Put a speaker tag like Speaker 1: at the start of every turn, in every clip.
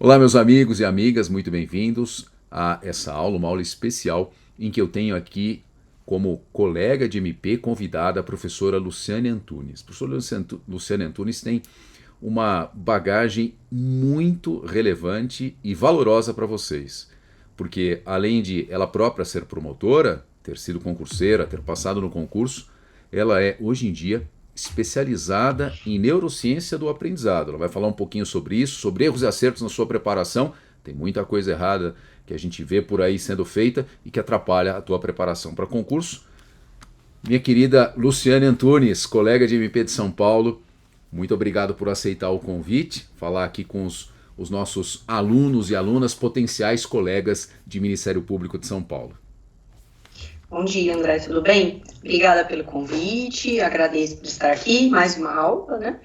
Speaker 1: Olá, meus amigos e amigas, muito bem-vindos a essa aula, uma aula especial em que eu tenho aqui como colega de MP convidada a professora Luciane Antunes. A professora Luciane Antunes tem uma bagagem muito relevante e valorosa para vocês, porque além de ela própria ser promotora, ter sido concurseira, ter passado no concurso, ela é hoje em dia especializada em neurociência do aprendizado. Ela vai falar um pouquinho sobre isso, sobre erros e acertos na sua preparação. Tem muita coisa errada que a gente vê por aí sendo feita e que atrapalha a tua preparação para concurso. Minha querida Luciane Antunes, colega de MP de São Paulo, muito obrigado por aceitar o convite, falar aqui com os nossos alunos e alunas, potenciais colegas de Ministério Público de São Paulo.
Speaker 2: Bom dia, André, tudo bem? Obrigada pelo convite, agradeço por estar aqui, mais uma aula, né?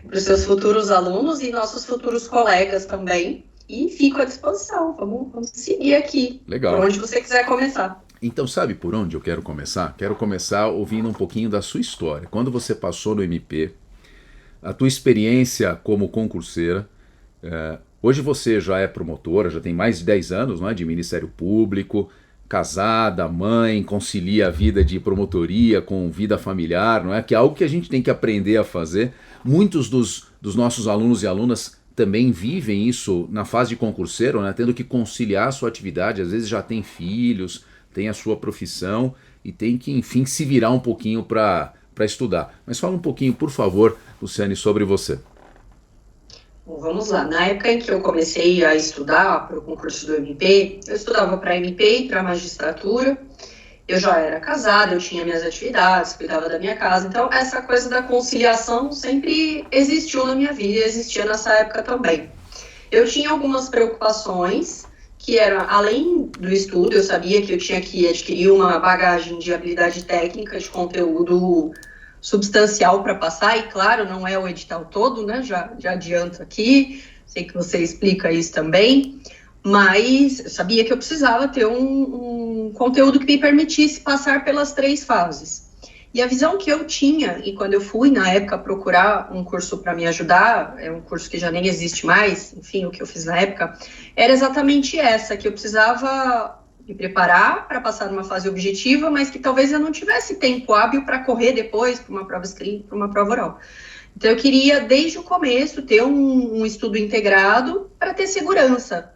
Speaker 2: Para os seus futuros alunos e nossos futuros colegas também. E fico à disposição, vamos seguir aqui.
Speaker 1: Legal.
Speaker 2: Por onde você quiser começar.
Speaker 1: Então, sabe por onde eu quero começar? Quero começar ouvindo um pouquinho da sua história. Quando você passou no MP, a tua experiência como concurseira, hoje você já é promotora, já tem mais de 10 anos, não é, de Ministério Público, casada, mãe, concilia a vida de promotoria com vida familiar, não é? Que é algo que a gente tem que aprender a fazer. Muitos dos nossos alunos e alunas também vivem isso na fase de concurseiro, né? Tendo que conciliar a sua atividade, às vezes já tem filhos, tem a sua profissão e tem que, enfim, se virar um pouquinho para estudar. Mas fala um pouquinho, por favor, Luciane, sobre você.
Speaker 2: Bom, vamos lá. Na época em que eu comecei a estudar para o concurso do MP, eu estudava para MP e para magistratura. Eu já era casada, eu tinha minhas atividades, cuidava da minha casa. Então, essa coisa da conciliação sempre existiu na minha vida e existia nessa época também. Eu tinha algumas preocupações, que eram, além do estudo, eu sabia que eu tinha que adquirir uma bagagem de habilidade técnica, de conteúdo substancial para passar, e claro, não é o edital todo, né? Já adianto aqui, sei que você explica isso também, mas eu sabia que eu precisava ter um conteúdo que me permitisse passar pelas 3 fases. E a visão que eu tinha, e quando eu fui, na época, procurar um curso para me ajudar, é um curso que já nem existe mais, enfim, o que eu fiz na época, era exatamente essa, que eu precisava me preparar para passar numa fase objetiva, mas que talvez eu não tivesse tempo hábil para correr depois para uma prova escrita, para uma prova oral. Então, eu queria, desde o começo, ter um estudo integrado para ter segurança,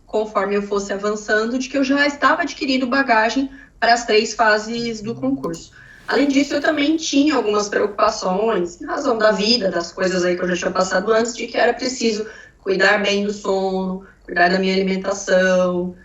Speaker 2: conforme eu fosse avançando, de que eu já estava adquirindo bagagem para as 3 fases do concurso. Além disso, eu também tinha algumas preocupações, em razão da vida, das coisas aí que eu já tinha passado antes, de que era preciso cuidar bem do sono, cuidar da minha alimentação,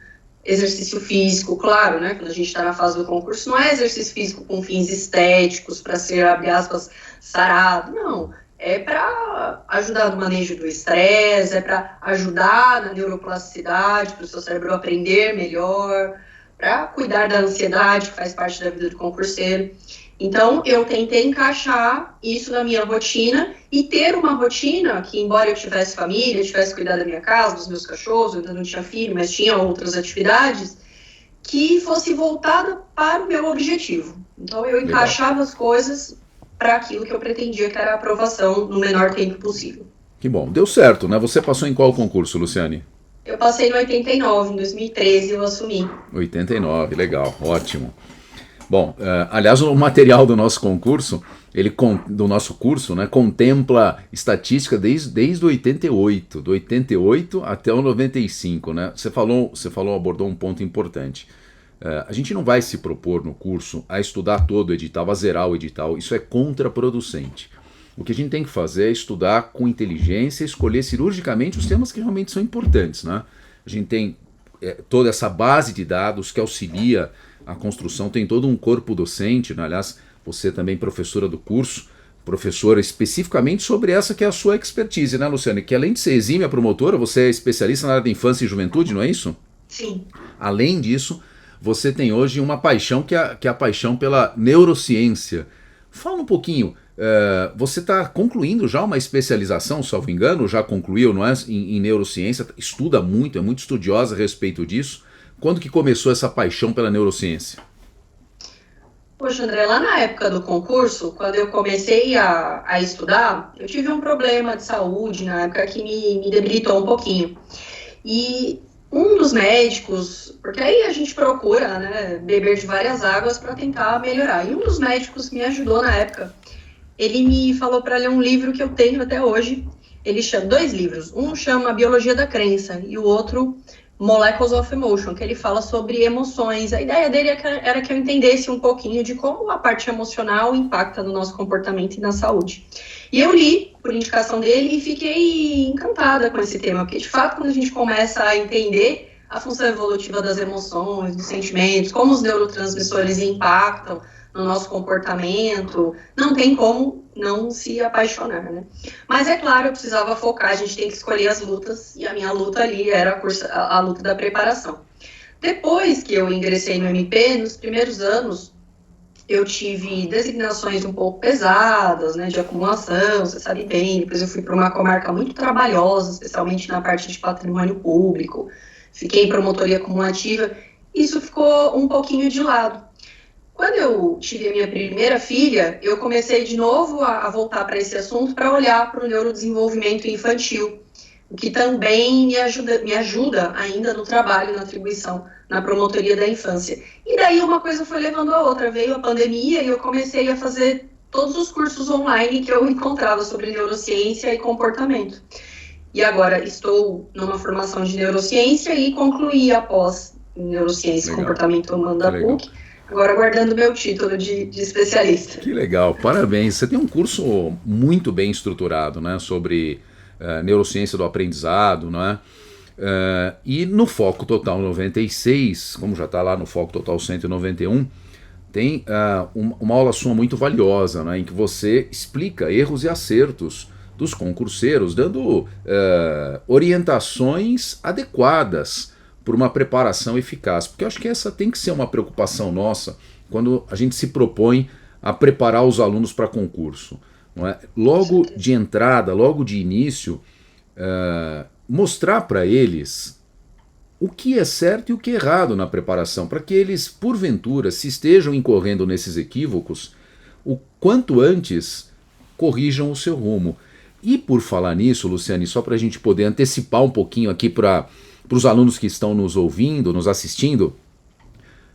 Speaker 2: exercício físico, claro, né? Quando a gente está na fase do concurso, não é exercício físico com fins estéticos, para ser, abre aspas, sarado, não. É para ajudar no manejo do estresse, é para ajudar na neuroplasticidade, para o seu cérebro aprender melhor, para cuidar da ansiedade, que faz parte da vida do concurseiro. Então, eu tentei encaixar isso na minha rotina e ter uma rotina que, embora eu tivesse família, tivesse cuidado da minha casa, dos meus cachorros, eu ainda não tinha filho, mas tinha outras atividades, que fosse voltada para o meu objetivo. Então, eu encaixava as coisas para aquilo que eu pretendia, que era a aprovação no menor tempo possível.
Speaker 1: Que bom, deu certo, né? Você passou em qual concurso, Luciane?
Speaker 2: Eu passei no 89, em 2013 eu assumi.
Speaker 1: 89, legal, ótimo. Bom, aliás, o material do nosso concurso, do nosso curso, né, contempla estatística desde 88, do 88 até o 95, né? Abordou um ponto importante. A gente não vai se propor no curso a estudar todo o edital, a zerar o edital, isso é contraproducente. O que a gente tem que fazer é estudar com inteligência, escolher cirurgicamente os temas que realmente são importantes, né? A gente tem toda essa base de dados que auxilia a construção, tem todo um corpo docente, né? Aliás, você também professora do curso, professora especificamente sobre essa que é a sua expertise, né, Luciane? Que além de ser exímia promotora, você é especialista na área da infância e juventude, não é isso?
Speaker 2: Sim.
Speaker 1: Além disso, você tem hoje uma paixão que é a paixão pela neurociência. Fala um pouquinho, você está concluindo já uma especialização, salvo engano, já concluiu, não é? Em neurociência, estuda muito, é muito estudiosa a respeito disso. Quando que começou essa paixão pela neurociência?
Speaker 2: Poxa, André, lá na época do concurso, quando eu comecei a estudar, eu tive um problema de saúde na época que me debilitou um pouquinho. E um dos médicos, porque aí a gente procura, né, beber de várias águas para tentar melhorar. E um dos médicos que me ajudou na época, ele me falou para ler um livro que eu tenho até hoje. Ele chama dois livros. Um chama Biologia da Crença e o outro Molecules of Emotion, que ele fala sobre emoções. A ideia dele era que eu entendesse um pouquinho de como a parte emocional impacta no nosso comportamento e na saúde. E eu li por indicação dele e fiquei encantada com esse tema, porque de fato quando a gente começa a entender a função evolutiva das emoções, dos sentimentos, como os neurotransmissores impactam no nosso comportamento, não tem como não se apaixonar, né? Mas é claro, eu precisava focar, a gente tem que escolher as lutas, e a minha luta ali era a luta da preparação. Depois que eu ingressei no MP, nos primeiros anos, eu tive designações um pouco pesadas, né, de acumulação, você sabe bem, depois eu fui para uma comarca muito trabalhosa, especialmente na parte de patrimônio público, fiquei em promotoria acumulativa, isso ficou um pouquinho de lado. Quando eu tive a minha primeira filha, eu comecei de novo a voltar para esse assunto para olhar para o neurodesenvolvimento infantil, o que também me ajuda ainda no trabalho, na atribuição, na promotoria da infância. E daí uma coisa foi levando a outra, veio a pandemia e eu comecei a fazer todos os cursos online que eu encontrava sobre neurociência e comportamento. E agora estou numa formação de neurociência e concluí a pós em neurociência e comportamento humano da PUC, agora guardando meu título de especialista.
Speaker 1: Que legal, parabéns. Você tem um curso muito bem estruturado, né, sobre neurociência do aprendizado, né? E no Foco Total 96, como já está lá no Foco Total 191, tem uma aula sua muito valiosa, né, em que você explica erros e acertos dos concurseiros, dando orientações adequadas para uma preparação eficaz. Porque eu acho que essa tem que ser uma preocupação nossa quando a gente se propõe a preparar os alunos para concurso. Não é? Logo de entrada, logo de início, mostrar para eles o que é certo e o que é errado na preparação, para que eles, porventura, se estejam incorrendo nesses equívocos, o quanto antes corrijam o seu rumo. E por falar nisso, Luciane, só para a gente poder antecipar um pouquinho aqui para os alunos que estão nos ouvindo, nos assistindo,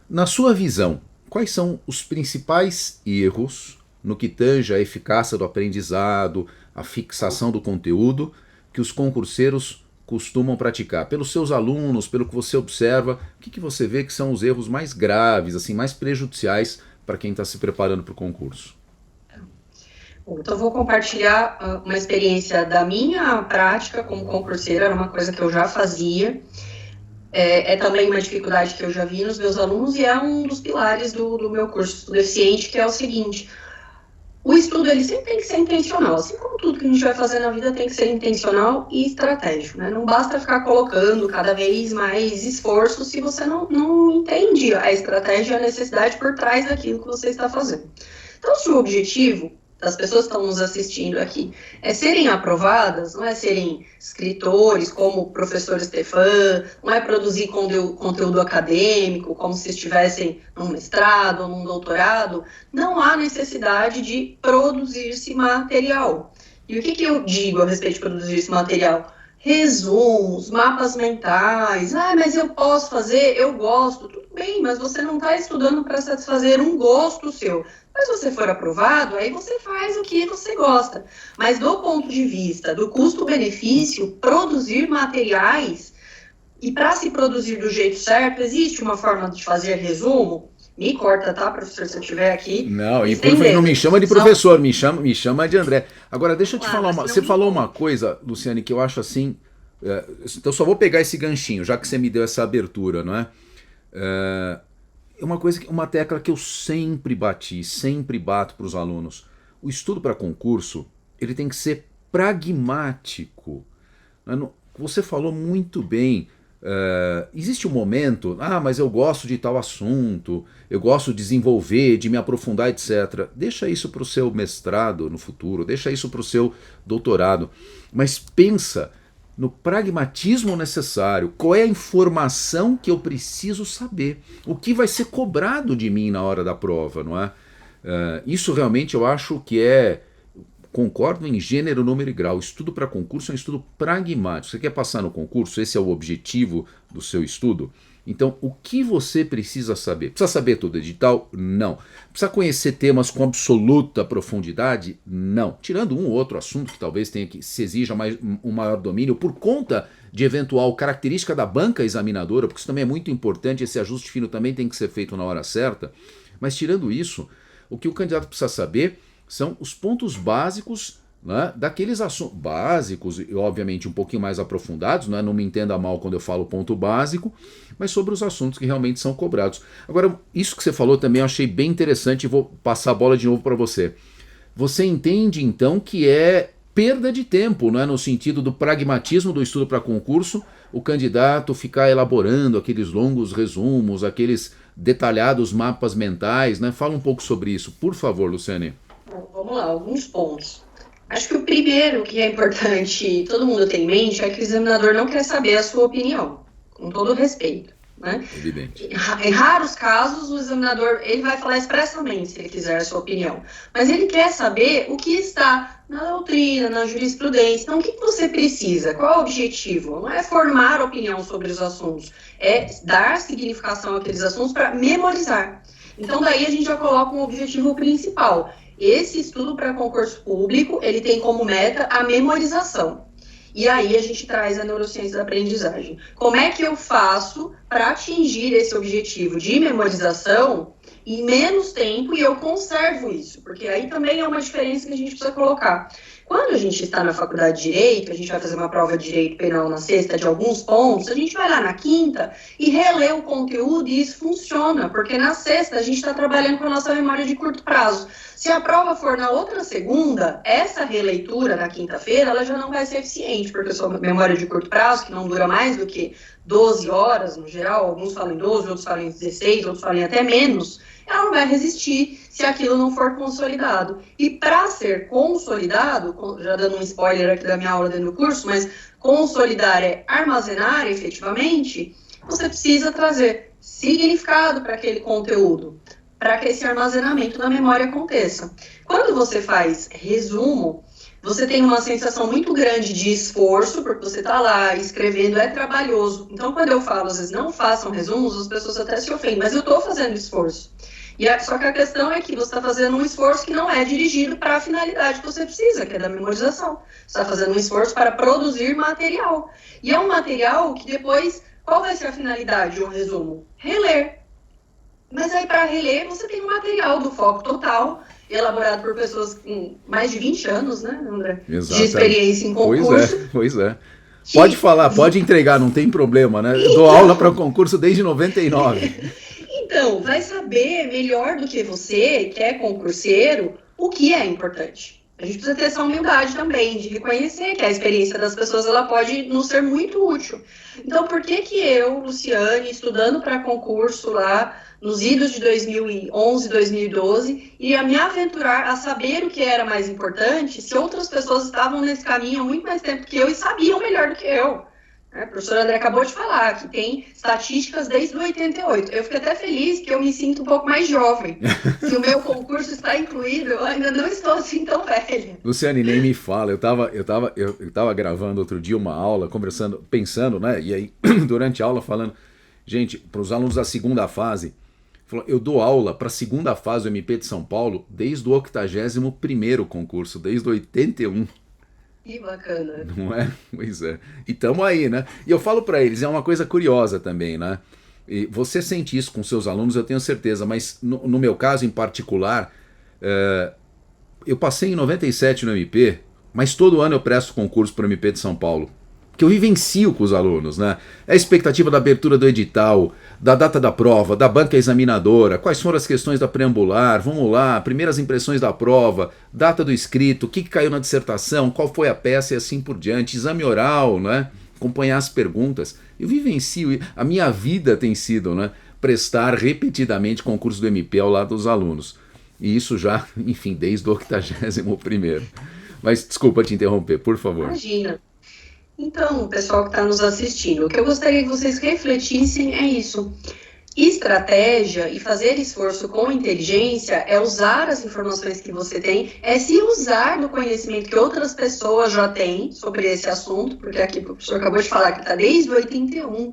Speaker 1: na sua visão, quais são os principais erros no que tange a eficácia do aprendizado, a fixação do conteúdo, que os concurseiros costumam praticar? Pelos seus alunos, pelo que você observa, o que você vê que são os erros mais graves, assim, mais prejudiciais para quem está se preparando para o concurso?
Speaker 2: Bom, então, eu vou compartilhar uma experiência da minha prática como concurseira, era uma coisa que eu já fazia, é também uma dificuldade que eu já vi nos meus alunos e é um dos pilares do meu curso Estudo Eficiente, que é o seguinte: o estudo ele sempre tem que ser intencional, assim como tudo que a gente vai fazer na vida tem que ser intencional e estratégico, né? Não basta ficar colocando cada vez mais esforço se você não entende a estratégia e a necessidade por trás daquilo que você está fazendo. Então, se o objetivo das pessoas que estão nos assistindo aqui é serem aprovadas, não é serem escritores como o professor Stefan, não é produzir conteúdo acadêmico como se estivessem num mestrado ou num doutorado, não há necessidade de produzir-se material. E o que eu digo a respeito de produzir esse material? Resumos, mapas mentais, mas eu posso fazer, eu gosto, tudo bem, mas você não está estudando para satisfazer um gosto seu. Mas se você for aprovado, aí você faz o que você gosta. Mas do ponto de vista do custo-benefício, produzir materiais, e para se produzir do jeito certo, existe uma forma de fazer resumo? Me corta, tá, professor, se eu estiver aqui.
Speaker 1: Não, e por favor, não me chama de professor, me chama de André. Agora, deixa eu te falar você falou uma coisa, Luciane, que eu acho assim, então só vou pegar esse ganchinho, já que você me deu essa abertura, não é? Uma tecla que eu sempre bato para os alunos. O estudo para concurso, ele tem que ser pragmático. Você falou muito bem. Existe um momento, mas eu gosto de tal assunto, eu gosto de desenvolver, de me aprofundar, etc. Deixa isso para o seu mestrado no futuro, deixa isso para o seu doutorado. Mas pensa no pragmatismo necessário. Qual é a informação que eu preciso saber? O que vai ser cobrado de mim na hora da prova, não é? Isso realmente eu acho que concordo em gênero, número e grau. O estudo para concurso é um estudo pragmático. Você quer passar no concurso? Esse é o objetivo do seu estudo? Então, o que você precisa saber? Precisa saber todo edital? Não. Precisa conhecer temas com absoluta profundidade? Não. Tirando um ou outro assunto que talvez tenha que se exija um maior domínio por conta de eventual característica da banca examinadora, porque isso também é muito importante, esse ajuste fino também tem que ser feito na hora certa. Mas tirando isso, o que o candidato precisa saber são os pontos básicos, né, daqueles assuntos básicos e obviamente um pouquinho mais aprofundados, né, não me entenda mal quando eu falo ponto básico, mas sobre os assuntos que realmente são cobrados. Agora, isso que você falou também eu achei bem interessante e vou passar a bola de novo para você. Você entende então que é perda de tempo, não é, no sentido do pragmatismo do estudo para concurso, o candidato ficar elaborando aqueles longos resumos, aqueles detalhados mapas mentais, né? Fala um pouco sobre isso, por favor, Luciane.
Speaker 2: Bom, vamos lá, alguns pontos. Acho que o primeiro que é importante todo mundo ter em mente é que o examinador não quer saber a sua opinião, com todo respeito, né?
Speaker 1: Evidente.
Speaker 2: Em raros casos, o examinador ele vai falar expressamente se ele quiser a sua opinião, mas ele quer saber o que está na doutrina, na jurisprudência. Então, o que você precisa? Qual é o objetivo? Não é formar opinião sobre os assuntos, é dar significação àqueles assuntos para memorizar. Então, daí a gente já coloca um objetivo principal. Esse estudo para concurso público, ele tem como meta a memorização. E aí a gente traz a neurociência da aprendizagem. Como é que eu faço para atingir esse objetivo de memorização em menos tempo e eu conservo isso? Porque aí também é uma diferença que a gente precisa colocar. Quando a gente está na faculdade de Direito, a gente vai fazer uma prova de Direito Penal na sexta de alguns pontos, a gente vai lá na quinta e relê o conteúdo e isso funciona, porque na sexta a gente está trabalhando com a nossa memória de curto prazo. Se a prova for na outra segunda, essa releitura na quinta-feira, ela já não vai ser eficiente, porque a sua memória de curto prazo, que não dura mais do que 12 horas no geral, alguns falam em 12, outros falam em 16, outros falam em até menos, ela não vai resistir se aquilo não for consolidado. E para ser consolidado, já dando um spoiler aqui da minha aula dentro do curso, mas consolidar é armazenar efetivamente, você precisa trazer significado para aquele conteúdo, para que esse armazenamento na memória aconteça. Quando você faz resumo, você tem uma sensação muito grande de esforço, porque você está lá escrevendo, é trabalhoso. Então, quando eu falo, às vezes, não façam resumos, as pessoas até se ofendem, mas eu estou fazendo esforço. Só que a questão é que você está fazendo um esforço que não é dirigido para a finalidade que você precisa, que é da memorização. Você está fazendo um esforço para produzir material. E é um material que depois, qual vai ser a finalidade de um resumo? Reler. Mas aí, para reler, você tem um material do Foco Total, elaborado por pessoas com mais de 20 anos, né, André?
Speaker 1: Exato.
Speaker 2: De experiência em concurso.
Speaker 1: Pois é. Pode falar, pode entregar, não tem problema, né? Eu dou aula para concurso desde 99.
Speaker 2: Então, vai saber melhor do que você, que é concurseiro, o que é importante. A gente precisa ter essa humildade também, de reconhecer que a experiência das pessoas ela pode nos ser muito útil. Então, por que eu, Luciane, estudando para concurso lá, nos idos de 2011, 2012, ia me aventurar a saber o que era mais importante se outras pessoas estavam nesse caminho há muito mais tempo que eu e sabiam melhor do que eu? O professor André acabou de falar que tem estatísticas desde 88. Eu fico até feliz que eu me sinto um pouco mais jovem. Se o meu concurso está incluído, eu ainda não estou assim tão velha.
Speaker 1: Luciane, nem me fala. Eu tava gravando outro dia uma aula, conversando, pensando, né? E aí, durante a aula, falando, gente, para os alunos da segunda fase, eu dou aula para a segunda fase do MP de São Paulo desde o 81º concurso, desde 81.
Speaker 2: Que bacana.
Speaker 1: Não é? Pois é. E tamo aí, né? E eu falo para eles, é uma coisa curiosa também, né? E você sente isso com seus alunos, eu tenho certeza, mas no meu caso em particular, eu passei em 97 no MP, mas todo ano eu presto concurso para o MP de São Paulo. Que eu vivencio com os alunos, né? É a expectativa da abertura do edital, da data da prova, da banca examinadora, quais foram as questões da preambular, vamos lá, primeiras impressões da prova, data do escrito, o que caiu na dissertação, qual foi a peça e assim por diante, exame oral, né? Acompanhar as perguntas. Eu vivencio, a minha vida tem sido, né? Prestar repetidamente concurso do MP ao lado dos alunos. E isso já, enfim, desde o 81º. Mas desculpa te interromper, por favor.
Speaker 2: Imagina. Então, o pessoal que está nos assistindo, o que eu gostaria que vocês refletissem é isso. Estratégia e fazer esforço com inteligência é usar as informações que você tem, é se usar do conhecimento que outras pessoas já têm sobre esse assunto, porque aqui o professor acabou de falar que está desde 81.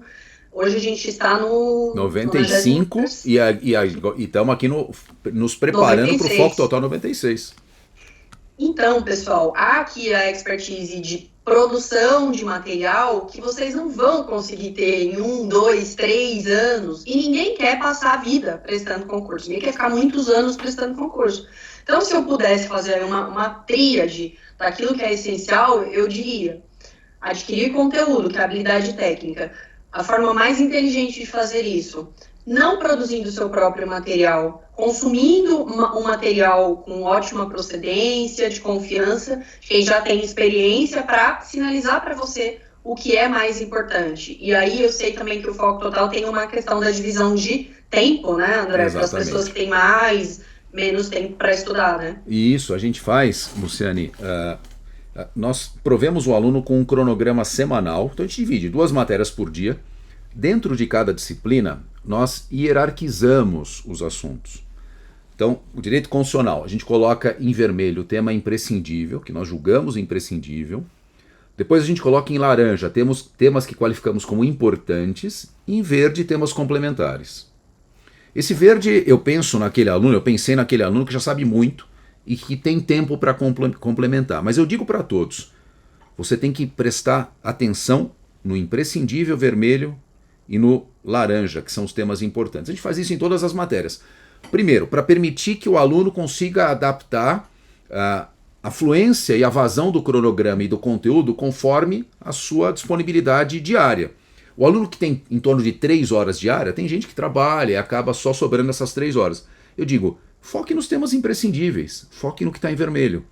Speaker 2: Hoje a gente está no
Speaker 1: 95 e estamos aqui nos preparando para o Foco Total 96.
Speaker 2: Então, pessoal, há aqui a expertise de produção de material que vocês não vão conseguir ter em 1, 2, 3 anos. E ninguém quer passar a vida prestando concurso. Ninguém quer ficar muitos anos prestando concurso. Então, se eu pudesse fazer uma tríade daquilo que é essencial, eu diria adquirir conteúdo, que é habilidade técnica. A forma mais inteligente de fazer isso, não produzindo seu próprio material, consumindo um material com ótima procedência, de confiança, de quem já tem experiência, para sinalizar para você o que é mais importante. E aí eu sei também que o Foco Total tem uma questão da divisão de tempo, né, André? Para as pessoas que têm menos tempo para estudar, né?
Speaker 1: E isso a gente faz, Luciane, nós provemos o aluno com um cronograma semanal, então a gente divide 2 matérias por dia. Dentro de cada disciplina, nós hierarquizamos os assuntos. Então, o direito constitucional, a gente coloca em vermelho o tema imprescindível, que nós julgamos imprescindível. Depois a gente coloca em laranja temas que qualificamos como importantes, e em verde temas complementares. Esse verde eu pensei naquele aluno que já sabe muito e que tem tempo para complementar. Mas eu digo para todos, você tem que prestar atenção no imprescindível vermelho e no laranja, que são os temas importantes. A gente faz isso em todas as matérias. Primeiro, para permitir que o aluno consiga adaptar a fluência e a vazão do cronograma e do conteúdo conforme a sua disponibilidade diária. O aluno que tem em torno de 3 horas diária, tem gente que trabalha e acaba só sobrando essas 3 horas. Eu digo, foque nos temas imprescindíveis, foque no que está em vermelho.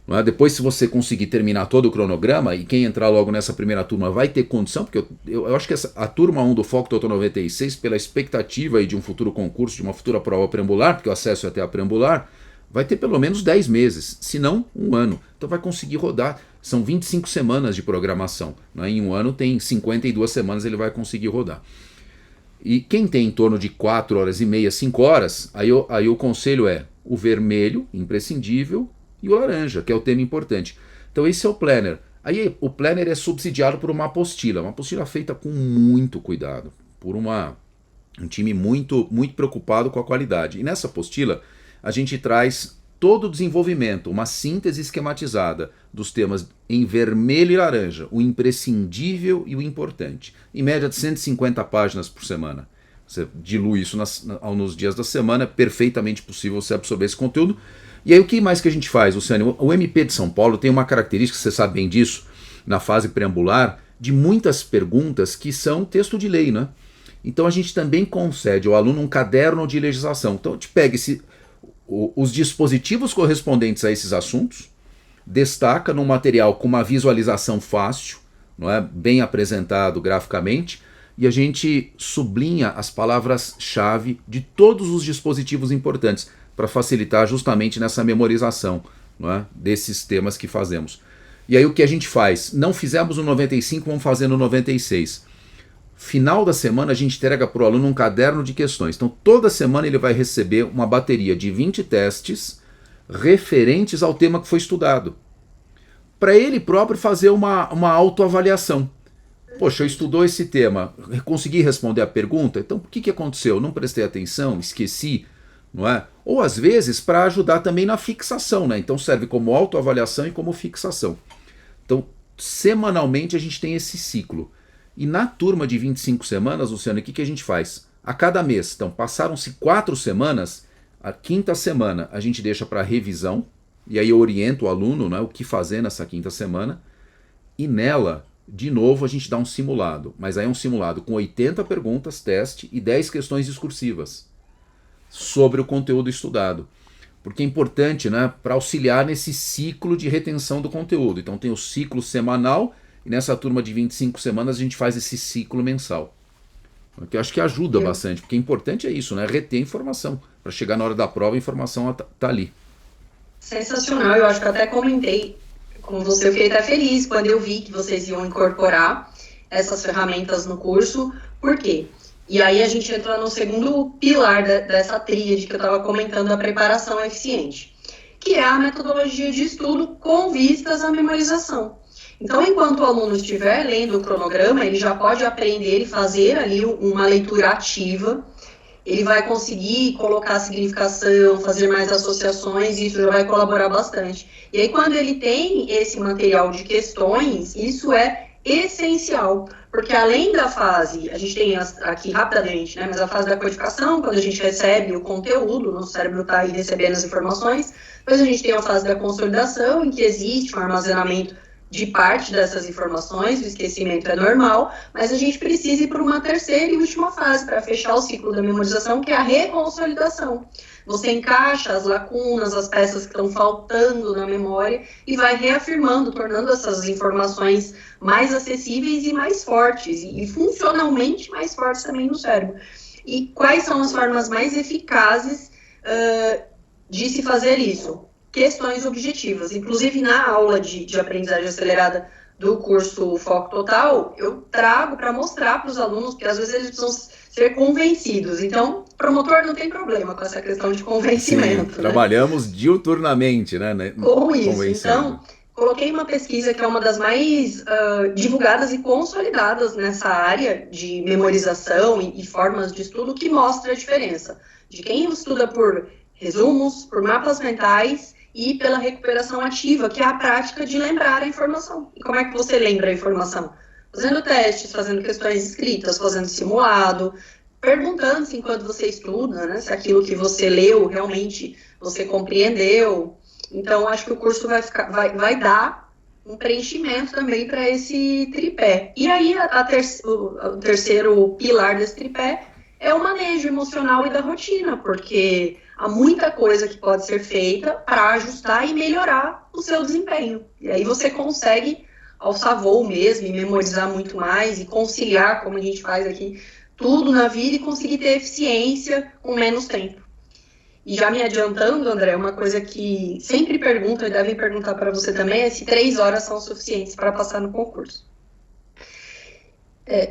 Speaker 1: Não é? Depois, se você conseguir terminar todo o cronograma, e quem entrar logo nessa primeira turma vai ter condição, porque eu acho que a turma 1 do Foco Total 96, pela expectativa aí de um futuro concurso, de uma futura prova preambular, porque o acesso é até a preambular, vai ter pelo menos 10 meses, se não 1 ano. Então vai conseguir rodar. São 25 semanas de programação. Não é? Em 1 ano tem 52 semanas, ele vai conseguir rodar. E quem tem em torno de 4 horas e meia, 5 horas, aí o conselho é o vermelho, imprescindível, e o laranja, que é o tema importante. Então esse é o planner. Aí o planner é subsidiado por uma apostila feita com muito cuidado, por um time muito preocupado com a qualidade. E nessa apostila a gente traz todo o desenvolvimento, uma síntese esquematizada dos temas em vermelho e laranja, o imprescindível e o importante. Em média de 150 páginas por semana. Você dilui isso nos dias da semana, é perfeitamente possível você absorver esse conteúdo. E aí o que mais que a gente faz, Luciane? O MP de São Paulo tem uma característica, você sabe bem disso, na fase preambular, de muitas perguntas que são texto de lei, né? Então a gente também concede ao aluno um caderno de legislação. Então a gente pega os dispositivos correspondentes a esses assuntos, destaca num material com uma visualização fácil, não é? Bem apresentado graficamente, e a gente sublinha as palavras-chave de todos os dispositivos importantes, para facilitar justamente nessa memorização, não é? Desses temas que fazemos. E aí o que a gente faz? Não fizemos no 95, vamos fazer no 96. Final da semana a gente entrega para o aluno um caderno de questões. Então toda semana ele vai receber uma bateria de 20 testes referentes ao tema que foi estudado. Para ele próprio fazer uma autoavaliação. Poxa, eu estudou esse tema, consegui responder a pergunta, então o que aconteceu? Não prestei atenção, esqueci, não é? Ou às vezes para ajudar também na fixação, né? Então serve como autoavaliação e como fixação. Então, semanalmente a gente tem esse ciclo. E na turma de 25 semanas, Luciano, o que a gente faz? A cada mês, então passaram-se 4 semanas, a 5ª semana a gente deixa para revisão, e aí eu oriento o aluno, né, o que fazer nessa 5ª semana, e nela, de novo, a gente dá um simulado, mas aí é um simulado com 80 perguntas, teste, e 10 questões discursivas sobre o conteúdo estudado. Porque é importante, né, para auxiliar nesse ciclo de retenção do conteúdo. Então tem o ciclo semanal, e nessa turma de 25 semanas a gente faz esse ciclo mensal. Que eu acho que ajuda bastante, porque o importante é isso, né, reter informação. Para chegar na hora da prova, a informação está ali.
Speaker 2: Sensacional, eu acho que eu até comentei como você, eu fiquei até feliz quando eu vi que vocês iam incorporar essas ferramentas no curso. Por quê? E aí a gente entra no segundo pilar dessa tríade que eu estava comentando, a preparação eficiente, que é a metodologia de estudo com vistas à memorização. Então, enquanto o aluno estiver lendo o cronograma, ele já pode aprender e fazer ali uma leitura ativa, ele vai conseguir colocar significação, fazer mais associações, e isso já vai colaborar bastante. E aí, quando ele tem esse material de questões, isso é essencial, porque além da fase, a gente tem aqui rapidamente, né, mas a fase da codificação, quando a gente recebe o conteúdo, o nosso cérebro está aí recebendo as informações, depois a gente tem a fase da consolidação, em que existe um armazenamento de parte dessas informações, o esquecimento é normal, mas a gente precisa ir para uma terceira e última fase, para fechar o ciclo da memorização, que é a reconsolidação. Você encaixa as lacunas, as peças que estão faltando na memória e vai reafirmando, tornando essas informações mais acessíveis e mais fortes, e funcionalmente mais fortes também no cérebro. E quais são as formas mais eficazes de se fazer isso? Questões objetivas. Inclusive, na aula de aprendizagem acelerada do curso Foco Total, eu trago para mostrar para os alunos, porque às vezes eles precisam ser convencidos. Então, promotor não tem problema com essa questão de convencimento.
Speaker 1: Sim, trabalhamos diuturnamente, né?
Speaker 2: Com isso. Então, coloquei uma pesquisa que é uma das mais divulgadas e consolidadas nessa área de memorização e formas de estudo, que mostra a diferença de quem estuda por resumos, por mapas mentais e pela recuperação ativa, que é a prática de lembrar a informação. E como é que você lembra a informação? Fazendo testes, fazendo questões escritas, fazendo simulado, perguntando-se enquanto você estuda, né, se aquilo que você leu realmente você compreendeu. Então, acho que o curso vai dar um preenchimento também para esse tripé. E aí, o terceiro pilar desse tripé é o manejo emocional e da rotina, porque há muita coisa que pode ser feita para ajustar e melhorar o seu desempenho. E aí você consegue alçar voo mesmo e memorizar muito mais e conciliar, como a gente faz aqui, tudo na vida e conseguir ter eficiência com menos tempo. E já me adiantando, André, uma coisa que sempre perguntam e devem perguntar para você também é se 3 horas são suficientes para passar no concurso.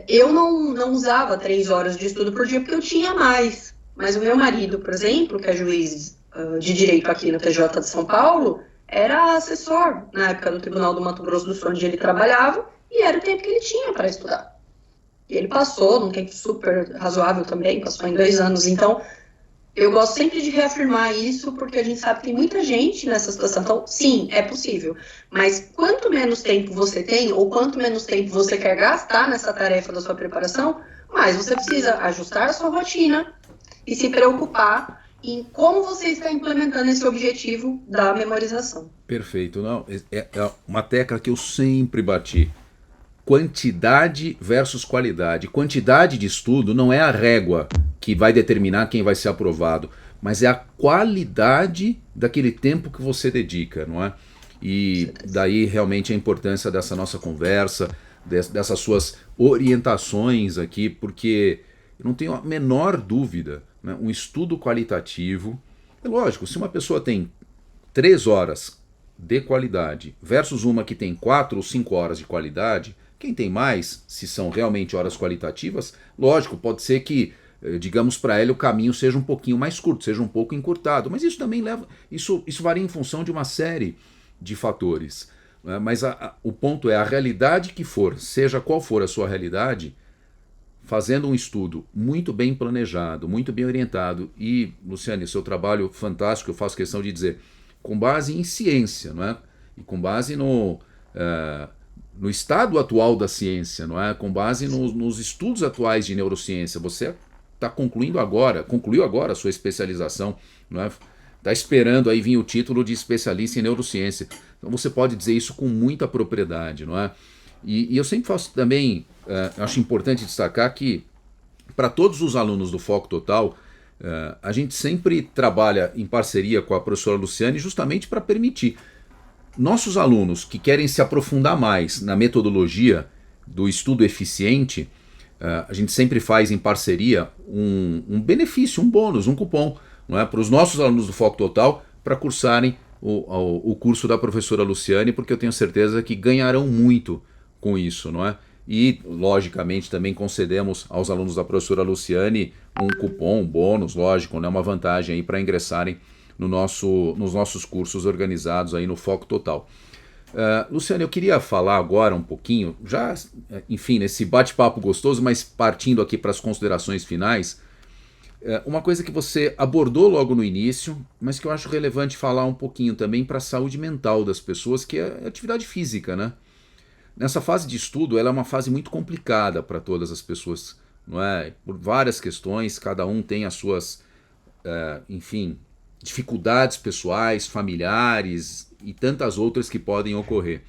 Speaker 2: Eu não usava 3 horas de estudo por dia porque eu tinha mais. Mas o meu marido, por exemplo, que é juiz de direito aqui no TJ de São Paulo, era assessor na época do Tribunal do Mato Grosso do Sul, onde ele trabalhava, e era o tempo que ele tinha para estudar. E ele passou num tempo super razoável também, passou em 2 anos. Então, eu gosto sempre de reafirmar isso, porque a gente sabe que tem muita gente nessa situação. Então, sim, é possível. Mas quanto menos tempo você tem, ou quanto menos tempo você quer gastar nessa tarefa da sua preparação, mais você precisa ajustar a sua rotina e se preocupar em como você está implementando esse objetivo da memorização.
Speaker 1: Perfeito. Não, é uma tecla que eu sempre bati. Quantidade versus qualidade. Quantidade de estudo não é a régua que vai determinar quem vai ser aprovado, mas é a qualidade daquele tempo que você dedica, não é? E daí realmente a importância dessa nossa conversa, dessas suas orientações aqui, porque eu não tenho a menor dúvida, né? Um estudo qualitativo, é lógico, se uma pessoa tem 3 horas de qualidade versus uma que tem 4 ou 5 horas de qualidade, quem tem mais, se são realmente horas qualitativas, lógico, pode ser que, digamos, para ele o caminho seja um pouquinho mais curto, seja um pouco encurtado, mas isso também leva, isso varia em função de uma série de fatores, né? Mas o ponto é a realidade que for, seja qual for a sua realidade, fazendo um estudo muito bem planejado, muito bem orientado, e, Luciane, seu trabalho fantástico, eu faço questão de dizer, com base em ciência, não é? E com base no estado atual da ciência, não é? Com base nos estudos atuais de neurociência. Você concluiu agora a sua especialização, não é? Está esperando aí vir o título de especialista em neurociência. Então você pode dizer isso com muita propriedade, não é? E eu sempre faço também, acho importante destacar que para todos os alunos do Foco Total, a gente sempre trabalha em parceria com a professora Luciane justamente para permitir nossos alunos que querem se aprofundar mais na metodologia do estudo eficiente, a gente sempre faz em parceria um benefício, um bônus, um cupom, não é? Para os nossos alunos do Foco Total para cursarem o curso da professora Luciane, porque eu tenho certeza que ganharão muito com isso, não é? E, logicamente, também concedemos aos alunos da professora Luciane um cupom, um bônus, lógico, né? Uma vantagem aí para ingressarem nos nossos cursos organizados aí no Foco Total. Luciane, eu queria falar agora um pouquinho, já, enfim, nesse bate-papo gostoso, mas partindo aqui para as considerações finais, uma coisa que você abordou logo no início, mas que eu acho relevante falar um pouquinho também para a saúde mental das pessoas, que é a atividade física, né? Nessa fase de estudo, ela é uma fase muito complicada para todas as pessoas, não é? Por várias questões, cada um tem as suas, enfim, dificuldades pessoais, familiares e tantas outras que podem ocorrer,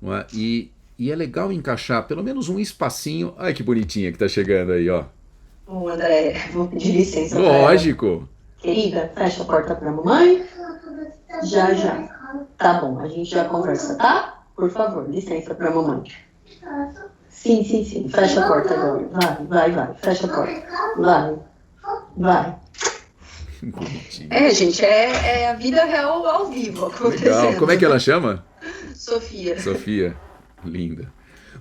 Speaker 1: não é? E é legal encaixar pelo menos um espacinho. Ai, que bonitinha que tá chegando aí, ó.
Speaker 2: Ô, André, vou pedir licença para ela.
Speaker 1: Lógico.
Speaker 2: Querida, fecha a porta para a mamãe. Já, já. Tá bom, a gente já conversa, tá? Por favor, licença para a mamãe. Sim, sim, sim. Fecha a porta agora. Vai. Fecha a porta. Vai. Gente, é a vida real ao vivo acontecendo.
Speaker 1: Legal. Como é que ela chama?
Speaker 2: Sofia.
Speaker 1: Sofia. Linda.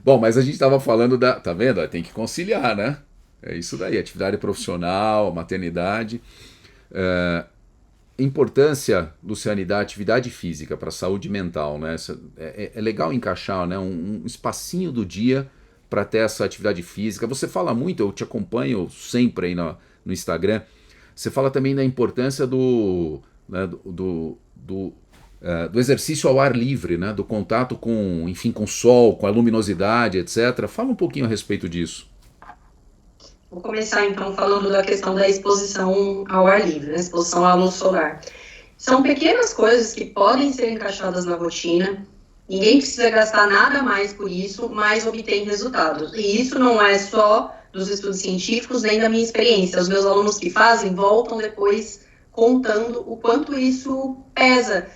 Speaker 1: Bom, mas a gente estava falando da... Tá vendo? Tem que conciliar, né? É isso daí. Atividade profissional, maternidade. Importância, Luciane, da atividade física para a saúde mental, né? É legal encaixar, né, um espacinho do dia para ter essa atividade física. Você fala muito, eu te acompanho sempre aí no Instagram. Você fala também da importância né, do exercício ao ar livre, né, do contato com, enfim, com o sol, com a luminosidade, etc. Fala um pouquinho a respeito disso.
Speaker 2: Vou começar então falando da questão da exposição ao ar livre, né? Exposição à luz solar. São pequenas coisas que podem ser encaixadas na rotina, ninguém precisa gastar nada mais por isso, mas obtém resultados. E isso não é só dos estudos científicos, nem da minha experiência. Os meus alunos que fazem voltam depois contando o quanto isso pesa,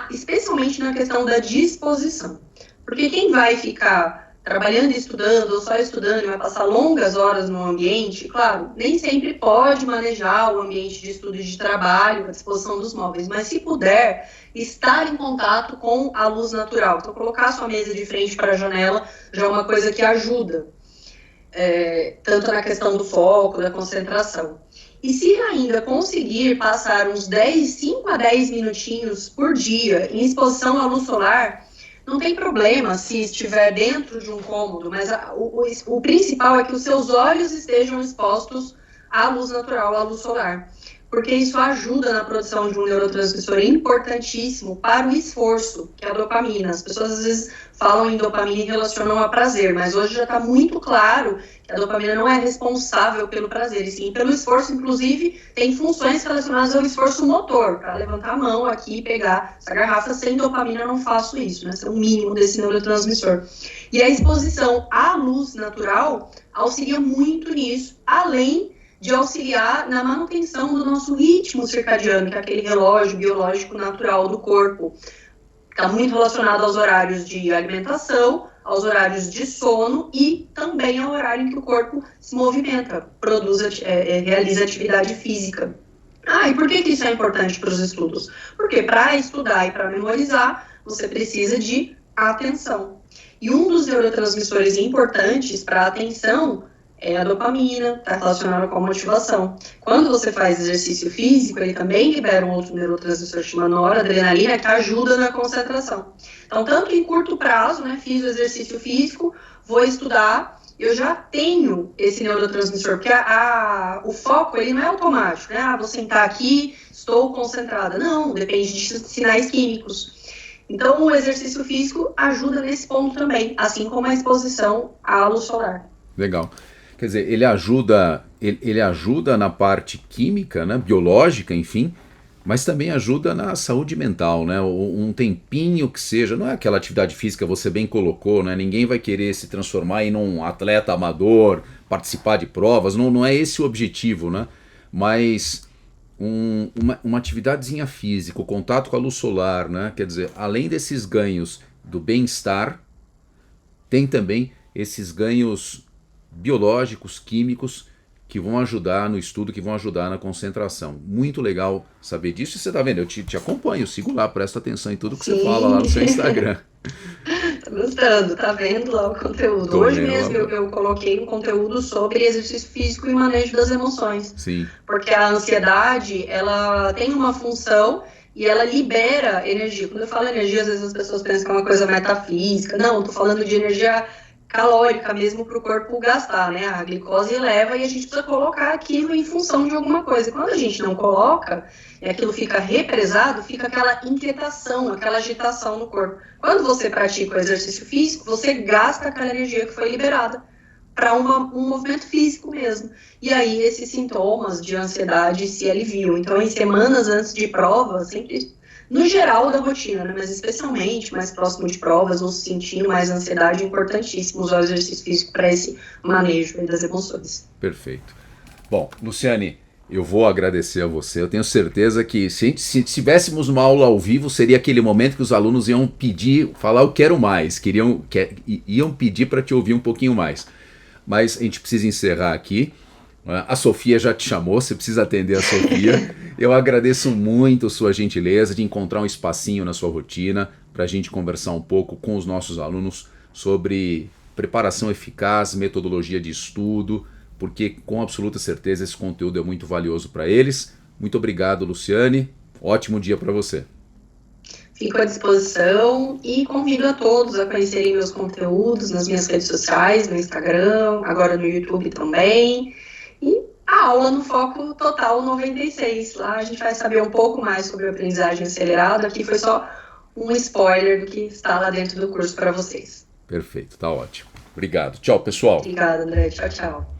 Speaker 2: especialmente na questão da disposição. Porque quem vai ficar trabalhando e estudando, ou só estudando, e vai passar longas horas no ambiente, claro, nem sempre pode manejar o ambiente de estudo e de trabalho, a disposição dos móveis, mas se puder, estar em contato com a luz natural. Então, colocar a sua mesa de frente para a janela já é uma coisa que ajuda, tanto na questão do foco, da concentração. E se ainda conseguir passar uns 5 a 10 minutinhos por dia em exposição à luz solar, não tem problema se estiver dentro de um cômodo, mas o principal é que os seus olhos estejam expostos à luz natural, à luz solar. Porque isso ajuda na produção de um neurotransmissor importantíssimo para o esforço, que é a dopamina. As pessoas às vezes falam em dopamina e relacionam a prazer, mas hoje já está muito claro que a dopamina não é responsável pelo prazer, e sim pelo esforço. Inclusive, tem funções relacionadas ao esforço motor, para levantar a mão aqui e pegar essa garrafa. Sem dopamina eu não faço isso, né? Esse é o mínimo desse neurotransmissor. E a exposição à luz natural auxilia muito nisso, além de auxiliar na manutenção do nosso ritmo circadiano, que é aquele relógio biológico natural do corpo. Está muito relacionado aos horários de alimentação, aos horários de sono e também ao horário em que o corpo se movimenta, realiza atividade física. E por que isso é importante para os estudos? Porque para estudar e para memorizar, você precisa de atenção. E um dos neurotransmissores importantes para a atenção é a dopamina, está relacionada com a motivação. Quando você faz exercício físico, ele também libera um outro neurotransmissor chamado noradrenalina, que ajuda na concentração. Então, tanto em curto prazo, né, fiz o exercício físico, vou estudar, eu já tenho esse neurotransmissor, porque o foco ele não é automático, né? Vou sentar aqui, estou concentrada. Não, depende de sinais químicos. Então, o exercício físico ajuda nesse ponto também, assim como a exposição à luz solar.
Speaker 1: Legal. Quer dizer, ele ajuda na parte química, né, biológica, enfim, mas também ajuda na saúde mental, né? Um tempinho que seja, não é aquela atividade física que você bem colocou, né? Ninguém vai querer se transformar em um atleta amador, participar de provas, não é esse o objetivo, né? Mas uma atividadezinha física, o contato com a luz solar, né? Quer dizer, além desses ganhos do bem-estar, tem também esses ganhos biológicos, químicos, que vão ajudar no estudo, que vão ajudar na concentração. Muito legal saber disso. E você tá vendo, eu te acompanho, eu sigo lá, presta atenção em tudo que você fala lá no seu Instagram.
Speaker 2: Tá gostando, tá vendo lá o conteúdo.
Speaker 1: Tô
Speaker 2: Hoje
Speaker 1: vendo
Speaker 2: mesmo
Speaker 1: lá.
Speaker 2: eu coloquei um conteúdo sobre exercício físico e manejo das emoções.
Speaker 1: Sim,
Speaker 2: Porque a ansiedade, ela tem uma função e ela libera energia. Quando eu falo energia, às vezes as pessoas pensam que é uma coisa metafísica. Não, eu tô falando de energia calórica mesmo para o corpo gastar, né? A glicose eleva e a gente precisa colocar aquilo em função de alguma coisa. Quando a gente não coloca e aquilo fica represado, fica aquela inquietação, aquela agitação no corpo. Quando você pratica o exercício físico, você gasta aquela energia que foi liberada para um movimento físico mesmo. E aí esses sintomas de ansiedade se aliviam. Então, em semanas antes de prova, sempre no geral da rotina, né? Mas especialmente mais próximo de provas ou sentindo mais ansiedade, é importantíssimo usar o exercício físico para esse manejo aí das emoções.
Speaker 1: perfeito. Bom, Luciane, eu vou agradecer a você. Eu tenho certeza que se tivéssemos uma aula ao vivo, seria aquele momento que os alunos iam pedir, falar eu quero mais, iam pedir para te ouvir um pouquinho mais. Mas a gente precisa encerrar aqui. A Sofia já te chamou, você precisa atender a Sofia. Eu agradeço muito sua gentileza de encontrar um espacinho na sua rotina para a gente conversar um pouco com os nossos alunos sobre preparação eficaz, metodologia de estudo, porque com absoluta certeza esse conteúdo é muito valioso para eles. Muito obrigado, Luciane. Ótimo dia para você.
Speaker 2: Fico à disposição e convido a todos a conhecerem meus conteúdos nas minhas redes sociais, no Instagram, agora no YouTube também. E a aula no Foco Total 96. Lá a gente vai saber um pouco mais sobre a aprendizagem acelerada. Aqui foi só um spoiler do que está lá dentro do curso para vocês.
Speaker 1: Perfeito, tá ótimo. Obrigado. Tchau, pessoal.
Speaker 2: Obrigada, André. Tchau, tchau.